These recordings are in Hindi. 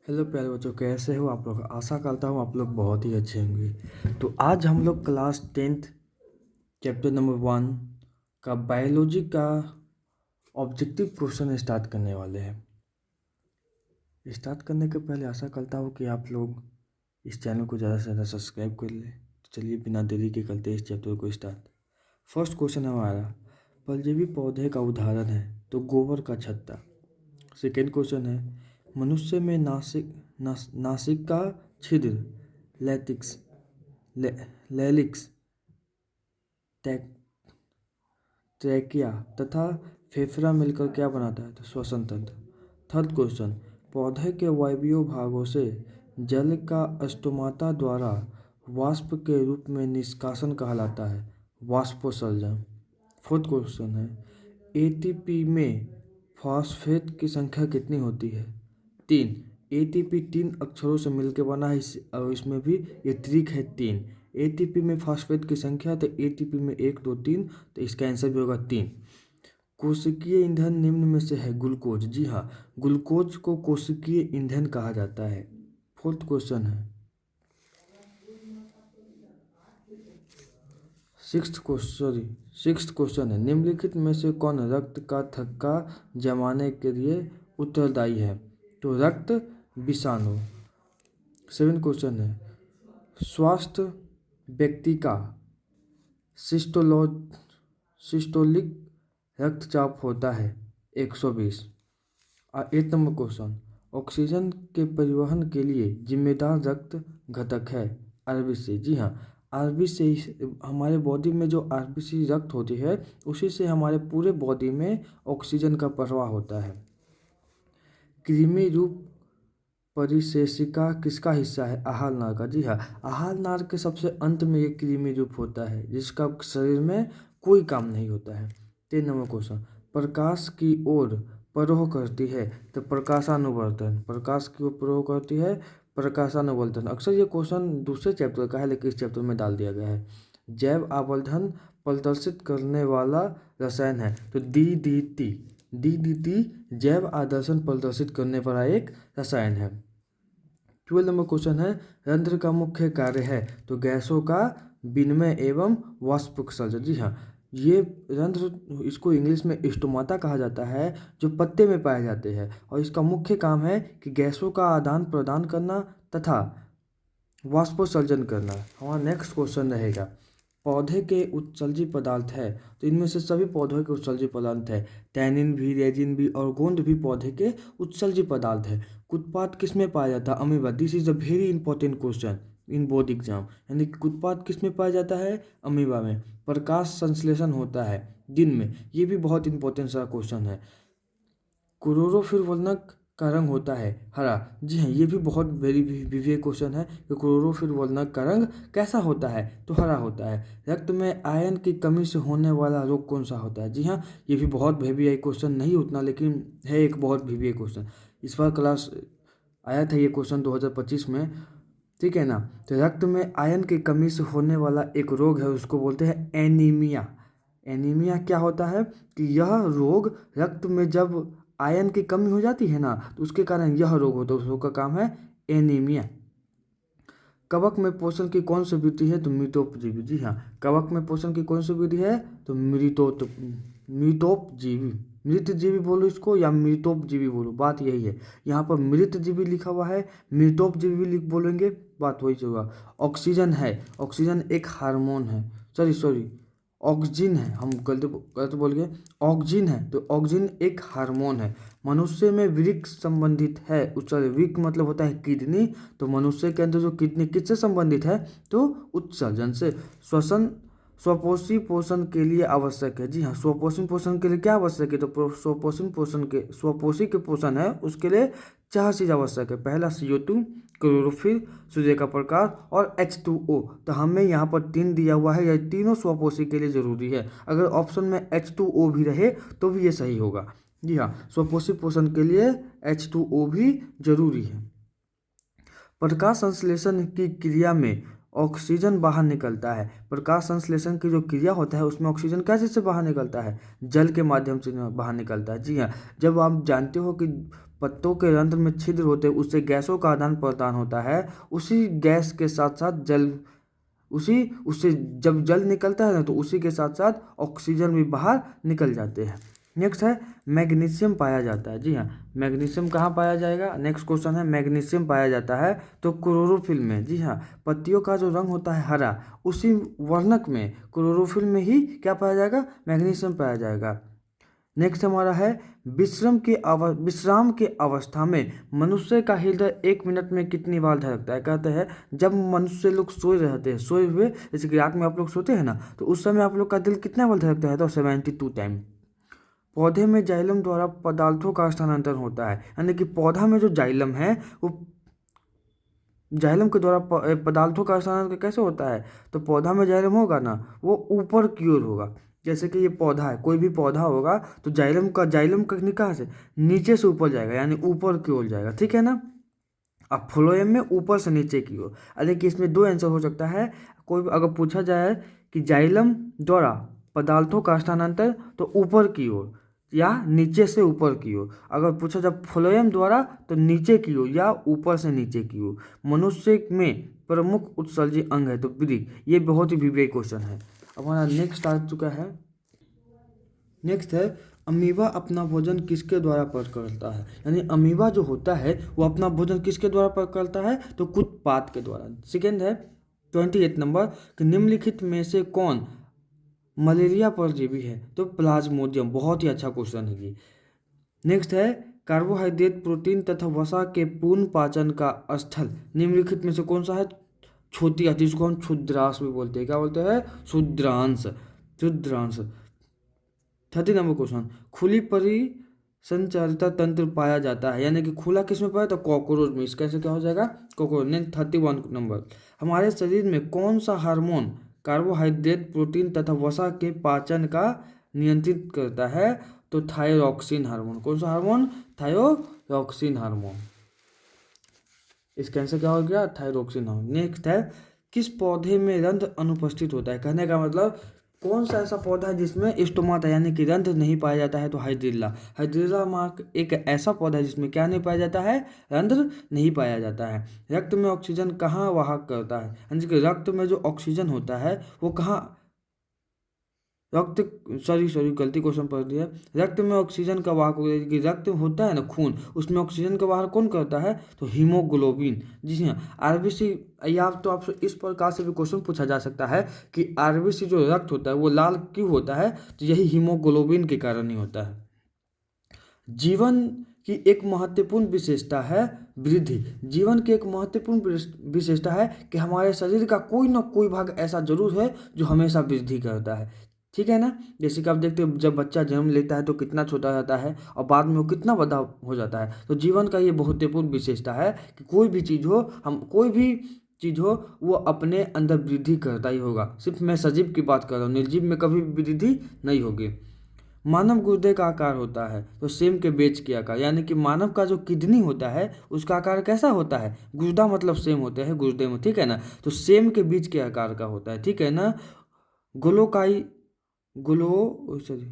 हेलो प्यारे बच्चों, कैसे हो आप लोग। आशा करता हूँ आप लोग बहुत ही अच्छे होंगे। तो आज हम लोग क्लास 10th चैप्टर नंबर 1 का बायोलॉजी का ऑब्जेक्टिव क्वेश्चन स्टार्ट करने वाले हैं। स्टार्ट करने के पहले आशा करता हूँ कि आप लोग इस चैनल को ज़्यादा से ज़्यादा सब्सक्राइब कर लें। तो चलिए बिना देरी के करते हैं इस चैप्टर को स्टार्ट। फर्स्ट क्वेश्चन हमारा, परजीवी पौधे का उदाहरण है तो गोबर का छत्ता। सेकेंड क्वेश्चन है, मनुष्य में नासिका छिद्र लैटिक्स ले, लैलिक्स ट्रैकिया तथा फेफड़ा मिलकर क्या बनाता है, तो श्वसन तंत्र। थर्ड क्वेश्चन, पौधे के वायवीय भागों से जल का स्टोमाटा द्वारा वाष्प के रूप में निष्कासन कहलाता है, वाष्पोत्सर्जन। फोर्थ क्वेश्चन है, एटीपी में फॉस्फेट की संख्या कितनी होती है, 3। एटीपी 3 अक्षरों से मिलकर बना है और इसमें भी ये ट्रिक है 3। एटीपी में फॉस्फेट की संख्या, तो एटीपी में 1 2 3, तो इसका आंसर भी होगा 3। कोशिकीय ईंधन निम्न में से है ग्लूकोज। जी हाँ, ग्लूकोज को कोशिकीय ईंधन कहा जाता है। फोर्थ क्वेश्चन है, सिक्स्थ क्वेश्चन है, निम्नलिखित में से कौन रक्त का थक्का जमाने के लिए उत्तरदायी है, तो रक्त विषाणु। सेवन क्वेश्चन है, स्वस्थ व्यक्ति का सिस्टोलो सिस्टोलिक रक्तचाप होता है 120। 8 नंबर क्वेश्चन, ऑक्सीजन के परिवहन के लिए जिम्मेदार रक्त घटक है आरबीसी। जी हाँ, आरबीसी हमारे बॉडी में जो आरबीसी रक्त होती है उसी से हमारे पूरे बॉडी में ऑक्सीजन का प्रवाह होता है। कृमि रूप परिशेषिका किसका हिस्सा है, आहार नार का। जी हाँ, आहार नार के सबसे अंत में ये कृमि रूप होता है जिसका शरीर में कोई काम नहीं होता है। 3 नंबर क्वेश्चन, प्रकाश की ओर परोह करती है तो प्रकाशानुवर्तन। प्रकाश की ओर परोह करती है प्रकाशानुवर्तन। अक्सर ये क्वेश्चन दूसरे चैप्टर का है लेकिन इस चैप्टर में डाल दिया गया है। जैव आवर्धन प्रदर्शित करने वाला रसायन है तो डीडीटी जैव आदर्शन प्रदर्शित करने वाला एक रसायन है। 12 नंबर क्वेश्चन है, रंध्र का मुख्य कार्य है तो गैसों का विनिमय एवं वाष्प उत्सर्जन। जी हाँ, ये रंध्र, इसको इंग्लिश में स्टोमाटा कहा जाता है, जो पत्ते में पाए जाते हैं और इसका मुख्य काम है कि गैसों का आदान प्रदान करना तथा वाष्पोत्सर्जन करना। हमारा नेक्स्ट क्वेश्चन रहेगा, पौधे के उत्सर्जी पदार्थ है तो इनमें से सभी पौधों के उत्सर्जी पदार्थ है, टैनिन भी, रेजिन भी और गोंद भी पौधे के उत्सर्जी पदार्थ है। उत्पाद किस में पाया जाता है, amoeba. This is a very important question in board exam, यानी कि उत्पाद किस में पाया जाता है, अमीबा में। प्रकाश संश्लेषण होता है दिन में, ये भी बहुत इंपॉर्टेंट सा क्वेश्चन है। क्लोरोफिल वर्णक का रंग होता है हरा। जी हाँ, ये भी बहुत वेरी विवेक क्वेश्चन है कि क्लोरोफिल वर्णक का रंग कैसा होता है, तो हरा होता है। रक्त में आयरन की कमी से होने वाला रोग कौन सा होता है। जी हाँ, ये भी बहुत हेवी क्वेश्चन नहीं उतना, लेकिन है एक बहुत हेवी क्वेश्चन। इस बार क्लास आया था ये क्वेश्चन 2025 में, ठीक है ना। तो रक्त में आयरन की कमी से होने वाला एक रोग है, उसको बोलते हैं एनीमिया। एनीमिया क्या होता है कि यह रोग रक्त में जब आयरन की कमी हो जाती है ना, तो उसके कारण यह रोग होता है, उस रोग का काम है एनीमिया। कवक में पोषण की कौन सी वृद्धि है, तो मृतोपजीवी। जी हाँ, कवक में पोषण की कौन सी वृद्धि है, तो मृतोपजीवी। मृतजीवी बोलो इसको या मृतोपजीवी बोलो, बात यही है। यहाँ पर मृतजीवी लिखा हुआ है, मृतोपजीवी लिख बोलेंगे, बात वही होगा। ऑक्सीजन है, ऑक्सीजन एक हार्मोन है, सॉरी ऑक्सीजन है, हम गलत बोल गए। ऑक्सीजन है तो ऑक्सीजन एक हार्मोन है। मनुष्य में वृक्क संबंधित है, सॉरी वृक्क मतलब होता है किडनी, तो मनुष्य के अंदर जो किडनी किससे संबंधित है, तो उत्सर्जन से। श्वसन स्वपोषी पोषण के लिए आवश्यक है। जी हाँ, स्वपोषी पोषण के लिए क्या आवश्यक है, तो स्वपोषी के पोषण है उसके लिए 4 चीज़ आवश्यक है। पहला CO2, क्लोरोफिल, सूर्य का प्रकाश और H2O। तो हमें यहाँ पर 3 दिया हुआ है, यह तीनों स्वपोषी के लिए जरूरी है। अगर ऑप्शन में H2O भी रहे तो भी ये सही होगा। जी हाँ, स्वपोषी पोषण के लिए H2O भी जरूरी है। प्रकाश संश्लेषण की क्रिया में ऑक्सीजन बाहर निकलता है। प्रकाश संश्लेषण की जो क्रिया होता है उसमें ऑक्सीजन कैसे से बाहर निकलता है? जल के माध्यम से बाहर निकलता है। जी हाँ, जब आप जानते हो कि पत्तों के रंध्र में छिद्र होते हैं उससे गैसों का आदान प्रदान होता है, उसी गैस के साथ साथ जल उसी उससे जब जल निकलता है ना तो उसी के साथ साथ ऑक्सीजन भी बाहर निकल जाते हैं। नेक्स्ट है मैग्नीशियम पाया जाता है। जी हाँ, मैग्नीशियम कहाँ पाया जाएगा? नेक्स्ट क्वेश्चन है मैग्नीशियम पाया जाता है तो क्लोरोफिल में। जी हाँ, पत्तियों का जो रंग होता है हरा, उसी वर्णक में क्लोरोफिल में ही क्या पाया जाएगा? मैग्नीशियम पाया जाएगा। नेक्स्ट हमारा है विश्राम के अवस्था में मनुष्य का हृदय 1 मिनट में कितनी बार धड़कता है? कहते हैं जब मनुष्य लोग सोए रहते हैं, सोए हुए जैसे कि रात में आप लोग सोते हैं ना, तो उस समय आप लोग का दिल कितना बार धड़कता है? तो 72 टाइम। पौधे में जाइलम द्वारा पदार्थों का स्थानांतरण होता है, यानी कि पौधा में जो जाइलम है वो जाइलम के द्वारा पदार्थों का स्थानांतरण कैसे होता है? तो पौधा में जाइलम होगा ना, वो ऊपर की ओर होगा। जैसे कि ये पौधा है, कोई भी पौधा होगा तो जाइलम का कहाँ से? नीचे से ऊपर जाएगा, यानी ऊपर की ओर जाएगा। ठीक है ना। अब फ्लोएम में ऊपर से नीचे की ओर। देखिए इसमें दो आंसर हो सकता है। कोई अगर पूछा जाए कि जाइलम द्वारा पदार्थों का स्थानांतरण तो ऊपर की ओर या नीचे से ऊपर की ओर। अगर पूछा जाए फ्लोएम द्वारा तो नीचे की ओर या ऊपर से नीचे की ओर। मनुष्य में प्रमुख उत्सर्जी अंग है तो वृक्क। ये बहुत ही विवेक क्वेश्चन है। अब हमारा नेक्स्ट आ चुका है। नेक्स्ट है अमीबा अपना भोजन किसके द्वारा पैदा करता है? यानी अमीबा जो होता है वो अपना भोजन किसके द्वारा पैदा करता है? तो कुछ पात के द्वारा। सेकेंड है 28 नंबर कि निम्नलिखित में से कौन मलेरिया परजीवी है? तो प्लाज्मोडियम। बहुत ही अच्छा क्वेश्चन है ये। नेक्स्ट है कार्बोहाइड्रेट, प्रोटीन तथा वसा के पूर्ण पाचन का स्थल निम्नलिखित में से कौन सा है? छोटी आंत, जिसको हम क्षुद्रांश भी बोलते हैं। क्या बोलते हैं? क्षुद्रांश। 30 नंबर क्वेश्चन खुली परिसंचारिता तंत्र पाया जाता है, यानी कि खुला किस में पाया? तो कॉकरोच में। इसका कैसे क्या हो जाएगा? कॉकरोच। नेक्स्ट 31 नंबर हमारे शरीर में कौन सा हार्मोन कार्बोहाइड्रेट, प्रोटीन तथा वसा के पाचन का नियंत्रित करता है? तो थायरॉक्सिन हार्मोन। कौन सा हार्मोन? Thyroxine hormone. इसका आंसर क्या हो गया? Thyroxine hormone. नेक्स्ट है किस पौधे में रंध्र अनुपस्थित होता है? कहने का मतलब कौन सा ऐसा पौधा है जिसमें स्टोमाटा यानी कि रंध्र नहीं पाया जाता है? तो हाइड्रिल्ला। हाइड्रिल्ला मार्क एक ऐसा पौधा है जिसमें क्या नहीं पाया जाता है? रंध्र नहीं पाया जाता है। रक्त में ऑक्सीजन कहाँ वाहक करता है? यानी कि रक्त में जो ऑक्सीजन होता है वो कहाँ सॉरी गलती क्वेश्चन पढ़ दिया। रक्त में ऑक्सीजन का वाहक कि रक्त होता है ना खून, उसमें ऑक्सीजन का वाहक कौन करता है? तो हीमोग्लोबिन। जी हाँ, आरबीसी। या तो आपसे इस प्रकार से भी क्वेश्चन पूछा जा सकता है कि आरबीसी जो रक्त होता है वो लाल क्यों होता है? तो यही हीमोग्लोबिन के कारण ही होता है। जीवन की एक महत्वपूर्ण विशेषता है वृद्धि। जीवन की एक महत्वपूर्ण विशेषता है कि हमारे शरीर का कोई ना कोई भाग ऐसा जरूर है जो हमेशा वृद्धि करता है। ठीक है ना। जैसे कि आप देखते हो जब बच्चा जन्म लेता है तो कितना छोटा रहता है और बाद में वो कितना बड़ा हो जाता है। तो जीवन का ये महत्वपूर्ण विशेषता है कि कोई भी चीज़ हो वो अपने अंदर वृद्धि करता ही होगा। सिर्फ मैं सजीव की बात कर रहा हूँ, निर्जीव में कभी वृद्धि नहीं होगी। मानव गुर्दे का आकार होता है तो सेम के बेच के आकार, यानी कि मानव का जो किडनी होता है उसका आकार कैसा होता है? गुर्दा मतलब सेम होते हैं गुर्दे में। ठीक है ना। तो सेम के बीच के आकार का होता है। ठीक है ना। ग्लोकाई ग्लो सॉरी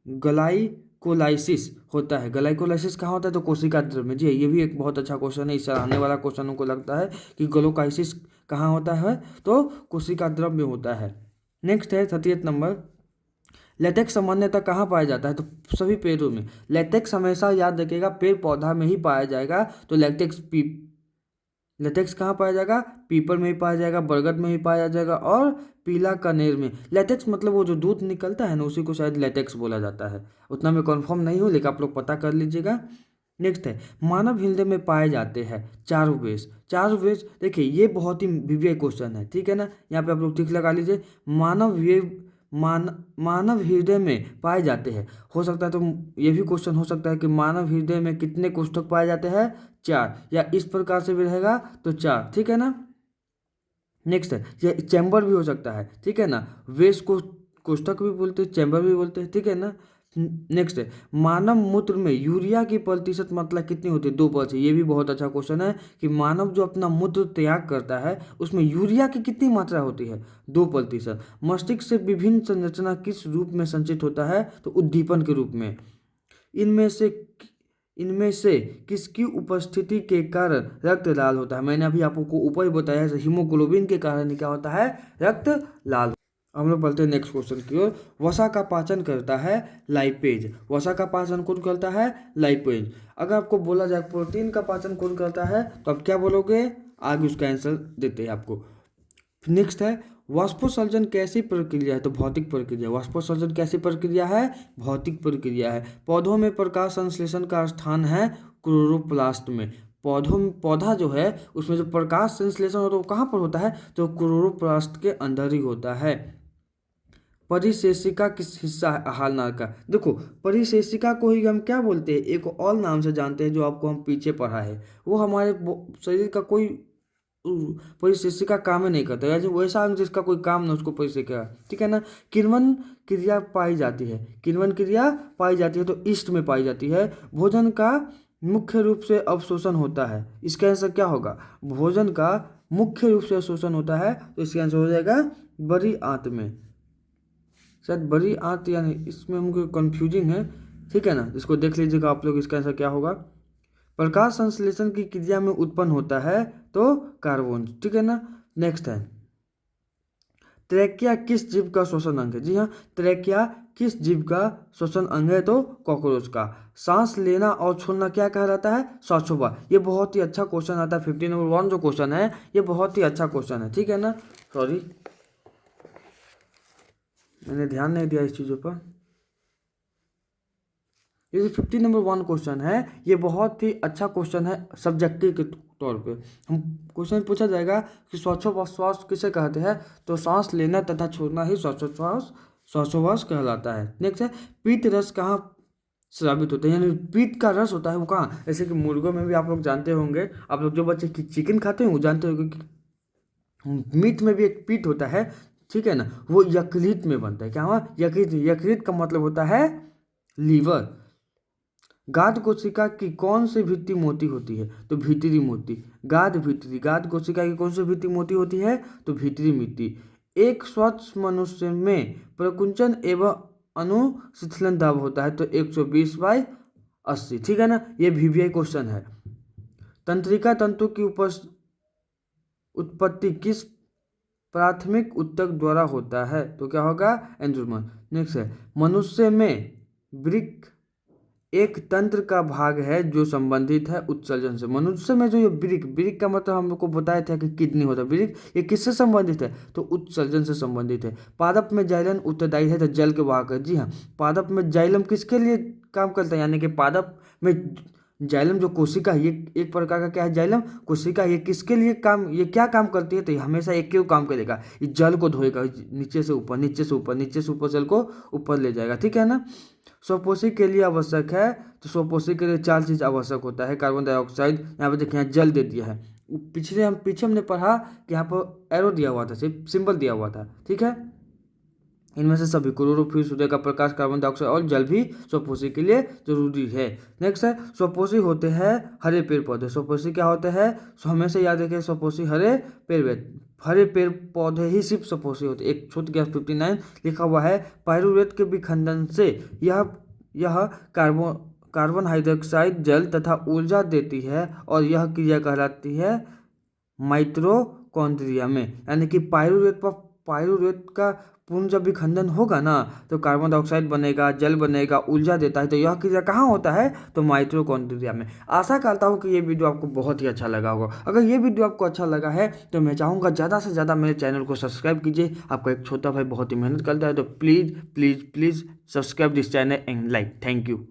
ग्लाइकोलाइसिस होता है। ग्लाइकोलाइसिस कहाँ होता है? तो कोशिका द्रव्य में। जी ये भी एक बहुत अच्छा क्वेश्चन है। इससे आने वाला क्वेश्चन को लगता है कि ग्लोकाइसिस कहाँ होता है? तो कोशिका द्रव्य में होता है। नेक्स्ट है 38 नंबर लेटेक्स सामान्यतः कहाँ पाया जाता है? तो सभी पेड़ों में। लेटेक्स हमेशा याद रखिएगा पेड़ पौधा में ही पाया जाएगा। तो लेटेक्स कहाँ पाया जाएगा? पीपल में ही पाया जाएगा, बरगद में ही पाया जाएगा और पीला कनेर में। लेटेक्स मतलब वो जो दूध निकलता है ना उसी को शायद लेटेक्स बोला जाता है। उतना मैं कंफर्म नहीं हूँ लेकिन आप लोग पता कर लीजिएगा। नेक्स्ट है मानव हृदय में पाए जाते हैं चार वेश। देखिए ये बहुत ही विवेक क्वेश्चन है। ठीक है ना। यहाँ पे आप लोग टिक लगा लीजिए। मानव हृदय में पाए जाते हैं। हो सकता है तो ये भी क्वेश्चन हो सकता है कि मानव हृदय में कितने कोष्ठक पाए जाते हैं? 4, या इस प्रकार से भी रहेगा तो 4। ठीक है ना। नेक्स्ट है ये चैम्बर भी हो सकता है। ठीक है ना। वेस्ट को कोष्ठक भी बोलते हैं, चैम्बर भी बोलते हैं। ठीक है ना। नेक्स्ट है, मानव मूत्र में यूरिया की प्रतिशत मात्रा कितनी होती है? 2%। ये भी बहुत अच्छा क्वेश्चन है कि मानव जो अपना मूत्र त्याग करता है उसमें यूरिया की कितनी मात्रा होती है? 2%। मस्तिष्क से विभिन्न संरचना किस रूप में संचित होता है? तो उद्दीपन के रूप में। इनमें से किसकी उपस्थिति के कारण रक्त लाल होता है? मैंने अभी आपको ऊपर ही बताया है, हीमोग्लोबिन के कारण क्या होता है? रक्त लाल। हम लोग पढ़ते हैं नेक्स्ट क्वेश्चन की ओर। वसा का पाचन करता है लाइपेज। वसा का पाचन कौन करता है? लाइपेज। अगर आपको बोला जाए प्रोटीन का पाचन कौन करता है तो आप क्या बोलोगे? आगे उसका आंसर देते हैं आपको। नेक्स्ट है, वाष्पोत्सर्जन कैसी प्रक्रिया है? तो भौतिक प्रक्रिया। वाष्पोत्सर्जन कैसी प्रक्रिया है? भौतिक प्रक्रिया है। पौधों में प्रकाश संश्लेषण का स्थान है क्लोरोप्लास्ट में। पौधा जो है उसमें जो प्रकाश संश्लेषण होता है वो कहाँ पर होता है? तो क्लोरोप्लास्ट के अंदर ही होता है। परिशेषिका किस हिस्सा है आहार नाल का? देखो, परिशेषिका को ही हम क्या बोलते हैं? एक और नाम से जानते हैं जो आपको हम पीछे पढ़ा है। वो हमारे शरीर का कोई परिशेषिका काम ही नहीं करता है, वैसा अंग जिसका कोई काम ना उसको परिशेषिका, ठीक है ना। किण्वन क्रिया पाई जाती है। किण्वन क्रिया पाई जाती है तो ईस्ट में पाई जाती है। भोजन का मुख्य रूप से अवशोषण होता है। इसका आंसर क्या होगा? भोजन का मुख्य रूप से अवशोषण होता है तो इसका आंसर हो जाएगा बड़ी आंत में। शायद बड़ी आंत, यानी इसमें हमको कंफ्यूजिंग है, ठीक है ना। इसको देख लीजिएगा आप लोग, इसका आंसर क्या होगा? प्रकाश संश्लेषण की क्रिया में उत्पन्न होता है तो कार्बन, ठीक है ना। नेक्स्ट है, ट्रैकिया किस जीव का श्वसन अंग है? जी हाँ, ट्रैकिया किस जीव का श्वसन अंग है? तो कॉकरोच का। सांस लेना और छोड़ना क्या कहलाता है? श्वासोच्छ्वास। ये बहुत ही अच्छा क्वेश्चन आता है। 15 नंबर 1 जो क्वेश्चन है ये बहुत ही अच्छा क्वेश्चन है, ठीक है ना। सॉरी, मैंने ध्यान नहीं दिया इस चीज़ों पर। ये जो 15 नंबर 1 क्वेश्चन है ये बहुत ही अच्छा क्वेश्चन है सब्जेक्टिव के तौर पे। हम क्वेश्चन पूछा जाएगा कि श्वासोच्छ्वास किसे कहते हैं? तो सांस लेना तथा छोड़ना ही श्वासोच्छ्वास कहलाता है। नेक्स्ट है, पीत रस कहाँ स्रावित होता है? यानी पीत का रस होता है वो कहाँ? जैसे कि मुर्गों में भी आप लोग जानते होंगे, आप लोग जो बच्चे चिकन खाते हैं वो जानते होंगे कि मीट में भी एक पीत होता है, ठीक है ना। वो यकृत में बनता है। क्या हुआ? यकृत। यकृत का मतलब होता है लीवर। गाद कोशिका की कौन सी भित्ति मोटी होती है? तो भीतरी मोती। गाद कोशिका की कौन सी भित्ति मोटी होती है? तो भीतरी मिट्टी। एक स्वच्छ मनुष्य में प्रकुंचन एवं अनुशिथिलन दाब होता है तो 120/80, ठीक है ना। ये VVI क्वेश्चन है। तंत्रिका तंतु की उत्पत्ति किस प्राथमिक ऊतक द्वारा होता है? तो क्या होगा? एंजुमन। नेक्स्ट है, मनुष्य में वृक्क एक तंत्र का भाग है जो संबंधित है उत्सर्जन से। मनुष्य में जो ये वृक्क का मतलब हम लोग को बताया था कि किडनी होता है। वृक्क ये किससे संबंधित है? तो उत्सर्जन से संबंधित है। पादप में जाइलम उत्तरदायी है तो जल के वाहक है। जी हाँ, पादप में जाइलम किसके लिए काम करता है? यानी कि पादप में जाइलम जो कोशिका है, ये एक प्रकार का क्या है? जाइलम कोशिका। ये किसके लिए काम, ये क्या काम करती है? तो ये हमेशा एक क्यों काम करेगा? ये जल को धोएगा, नीचे से ऊपर, नीचे से ऊपर, नीचे से ऊपर जल को ऊपर ले जाएगा, ठीक है ना। स्वपोषी के लिए आवश्यक है तो स्वपोषी के लिए 4 चीज आवश्यक होता है। कार्बन डाइऑक्साइड, यहाँ पे देखिए यहाँ जल दे दिया है। पीछे हमने पढ़ा कि यहाँ पर एरो दिया हुआ था, सिंबल दिया हुआ था, ठीक है। इनमें से सभी क्लोरोफिल, सूर्य का प्रकाश, कार्बन डाइऑक्साइड और जल भी स्वपोषी के लिए जरूरी है। नेक्स्ट है, स्वपोषी होते हैं हरे पेड़ पौधे। स्वपोषी क्या होते हैं? हमेशा याद रखें, स्वपोषी हरे पेड़ पौधे ही सिर्फ स्वपोषी होते। एक छूट गया 59 लिखा हुआ है, पाइरुवेट के विखंडन से यह कार्बन हाइड्रोक्साइड, जल तथा ऊर्जा देती है और यह क्रिया कहलाती है माइटोकॉन्ड्रिया में। यानी कि पाइरुवेट का पूर्ण जब विखंडन होगा ना तो कार्बन डाइऑक्साइड बनेगा, जल बनेगा, ऊर्जा देता है। तो यह क्रिया कहाँ होता है? तो माइटोकॉन्ड्रिया में। आशा करता हूँ कि ये वीडियो आपको बहुत ही अच्छा लगा होगा। अगर ये वीडियो आपको अच्छा लगा है तो मैं चाहूँगा ज़्यादा से ज़्यादा मेरे चैनल को सब्सक्राइब कीजिए। आपका एक छोटा भाई बहुत ही मेहनत करता है तो please please please subscribe this channel and like. Thank you.